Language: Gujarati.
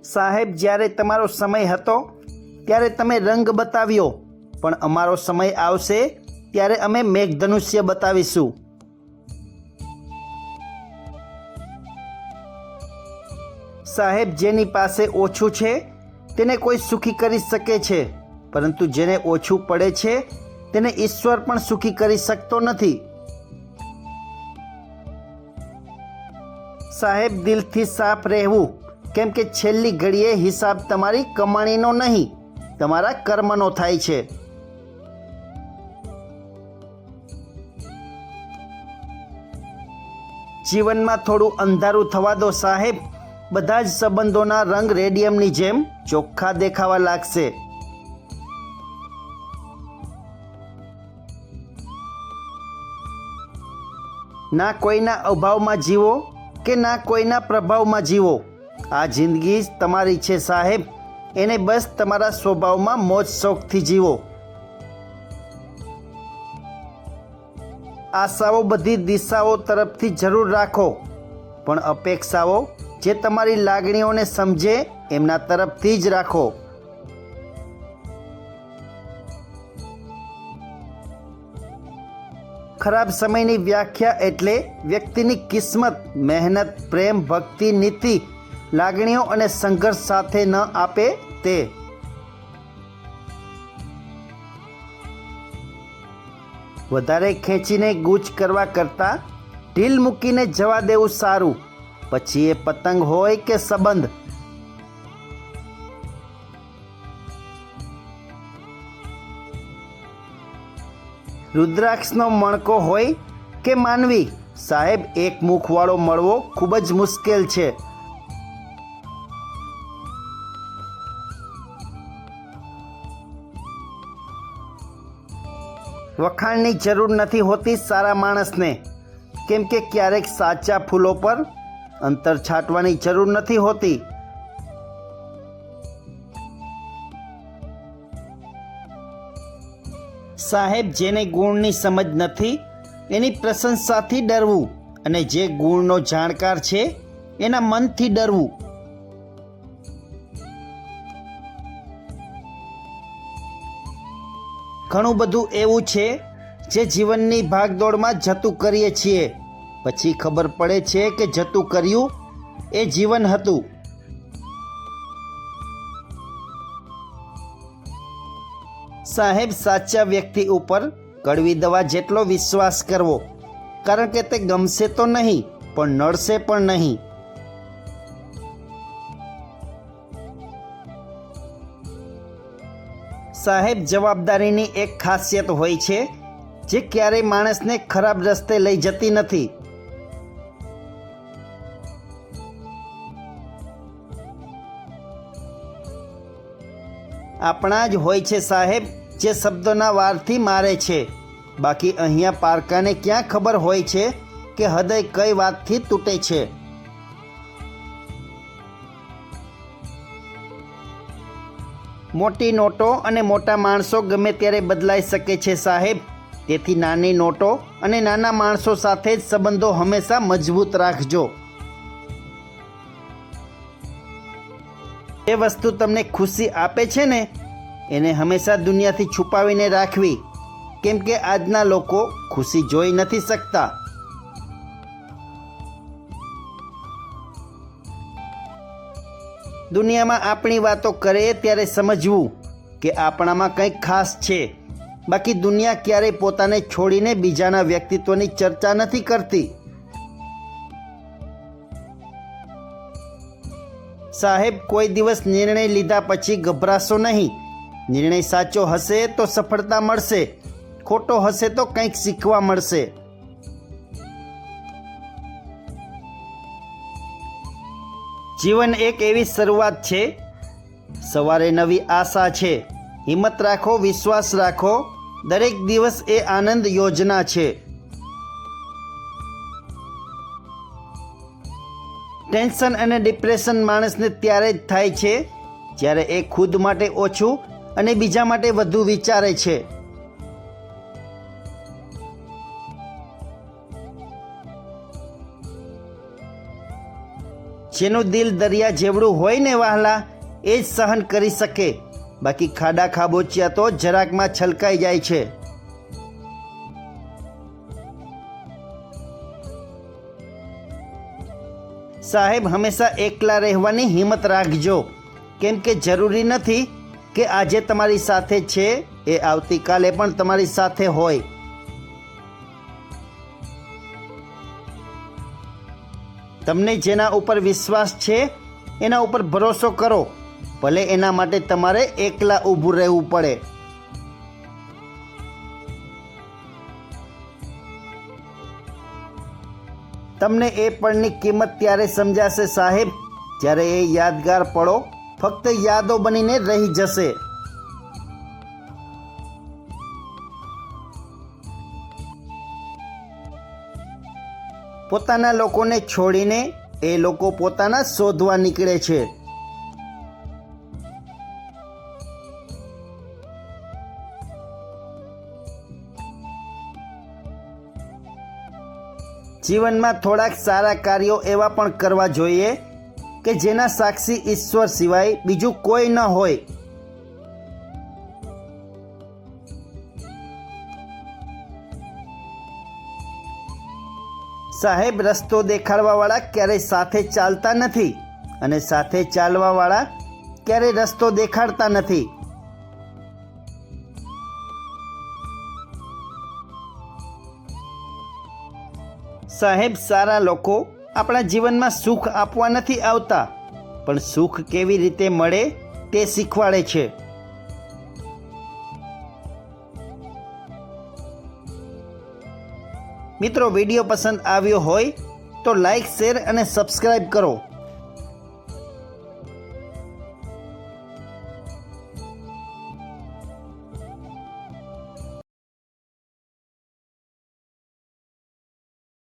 સાહેબ, જ્યારે તમારો સમય હતો ત્યારે તમે રંગ બતાવ્યો, પણ અમારો સમય આવશે ત્યારે અમે મેઘધનુષ્ય બતાવીશું. સાહેબ, જેની પાસે ઓછું છે તેને કોઈ સુખી કરી શકે છે, પરંતુ જેને ઓછું પડે છે તેને ઈશ્વર પણ સુખી કરી શકતો નથી. સાહેબ, દિલથી સાફ રહેવું, કેમ કે છેલ્લી ઘડીએ હિસાબ તમારી કમાણીનો નહીં, તમારા કર્મનો થાય છે. જીવનમાં થોડું અંધારું થવા દો સાહેબ, બધા જ સંબંધોના રંગ રેડિયમની જેમ ચોખ્ખા દેખાવા લાગશે. ના કોઈના અભાવમાં જીવો કે ના કોઈના પ્રભાવમાં જીવો, આ જિંદગી જ તમારી છે સાહેબ, એને બસ તમારા સ્વભાવમાં મોજ શોખથી જીવો. આશાઓ બધી દિશાઓ તરફથી જરૂર રાખો, પણ અપેક્ષાઓ જે તમારી લાગણીઓને સમજે એમના તરફથી જ રાખો. ખરાબ સમયની વ્યાખ્યા એટલે વ્યક્તિની કિસ્મત, મહેનત, પ્રેમ, ભક્તિ, નીતિ, લાગણીઓ અને સંઘર્ષ સાથે ન આપે તે. વધારે ખેંચીને ગૂંચ કરવા કરતાં ઢીલ મૂકીને જવા દેવું સારું, પછી એ પતંગ હોય કે સંબંધ. રુદ્રાક્ષનો મણકો હોય કે માનવી, સાહેબ, એક મુખવાળો મળવો ખૂબ જ મુશ્કેલ છે. વખાણની જરૂર નથી હોતી સારા માણસને, કેમ કે ક્યારેક સાચા ફૂલો પર અંતર છાંટવાની જરૂર નથી હોતી. સાહેબ, જેને ગુણની સમજ નથી એની પ્રશંસાથી ડરવું, અને જે ગુણનો જાણકાર છે એના મનથી ડરવું. ઘણું બધું એવું છે જે જીવનની ભાગદોડમાં જતું કરીએ છીએ, પછી ખબર પડે છે કે જતું કર્યું એ જીવન હતું. સાહેબ, સાચા વ્યક્તિ ઉપર કડવી દવા જેટલો વિશ્વાસ કરવો, કારણ કે તે ગમશે તો નહીં પણ નડશે પણ નહીં. સાહેબ, જવાબદારીની એક ખાસિયત હોય છે જે ક્યારેય માણસને ખરાબ રસ્તે લઈ જતી નથી. આપણા જ હોય છે સાહેબ જે શબ્દોના વારથી મારે છે, બાકી અહીંયા પારકાને ક્યાં ખબર હોય છે કે હૃદય કઈ વાતથી તૂટે છે. મોટી નોટો અને મોટા માણસો ગમે ત્યારે બદલાઈ શકે છે સાહેબ, તેથી નાની નોટો અને નાના માણસો સાથે જ સંબંધો હંમેશા મજબૂત રાખજો. જે વસ્તુ તમને ખુશી આપે છે ને એને હંમેશા દુનિયાથી છુપાવીને રાખવી, કેમ કે આજના લોકો ખુશી જોઈ નથી શકતા. દુનિયામાં આપણી વાતો કરે ત્યારે સમજવું કે આપણામાં કંઈક ખાસ છે, બાકી દુનિયા ક્યારેય પોતાને છોડીને બીજાના વ્યક્તિત્વની ચર્ચા નથી કરતી. સાહેબ, કોઈ દિવસ નિર્ણય લીધા પછી ગભરાશો નહીં. નિર્ણય સાચો હશે તો સફળતા મળશે, ખોટો હશે તો કંઈક શીખવા મળશે. જીવન એક એવી શરૂઆત છે, સવારે નવી આશા છે. હિંમત રાખો, વિશ્વાસ રાખો, દરેક દિવસ એ આનંદ યોજના છે. ટેન્શન અને ડિપ્રેશન માણસને ત્યારે જ થાય છે જ્યારે એ ખુદ માટે ઓછું અને બીજા માટે વધુ વિચારે છે. જેનું દિલ દરિયા જેવડું હોય ને વહાલા, એ જ સહન કરી શકે, બાકી ખાડા ખાબોચિયા તો જરાકમાં છલકાઈ જાય છે. સાહેબ, હંમેશા એકલા રહેવાની હિંમત રાખજો, કેમ કે જરૂરી નથી કે આજે તમારી સાથે છે એ આવતીકાલે પણ તમારી સાથે હોય. તમને જેના ઉપર વિશ્વાસ છે એના ઉપર ભરોસો કરો, ભલે એના માટે તમારે એકલા ઊભું રહેવું પડે. તમને એ પળની કિંમત ત્યારે સમજાશે સાહેબ, જ્યારે એ યાદગાર પળો ફક્ત યાદો બનીને રહી જશે. પોતાના લોકોને છોડીને એ લોકો પોતાના શોધવા નીકળે છે. જીવનમાં થોડાક સારા કાર્યો એવા પણ કરવા જોઈએ કે જેના સાક્ષી ઈશ્વર સિવાય બીજું કોઈ ન હોય. સાહેબ, રસ્તો દેખાડવાવાળા ક્યારેય સાથે ચાલતા નથી અને સાથે ચાલવાવાળા ક્યારેય રસ્તો દેખાડતા નથી. સાહેબ, સારા લોકો આપણા જીવનમાં સુખ આપવા નથી આવતા, પણ સુખ કેવી રીતે મળે તે શીખવાડે છે. મિત્રો, વિડીયો પસંદ આવ્યો હોય તો લાઈક, શેર અને સબસ્ક્રાઈબ કરો.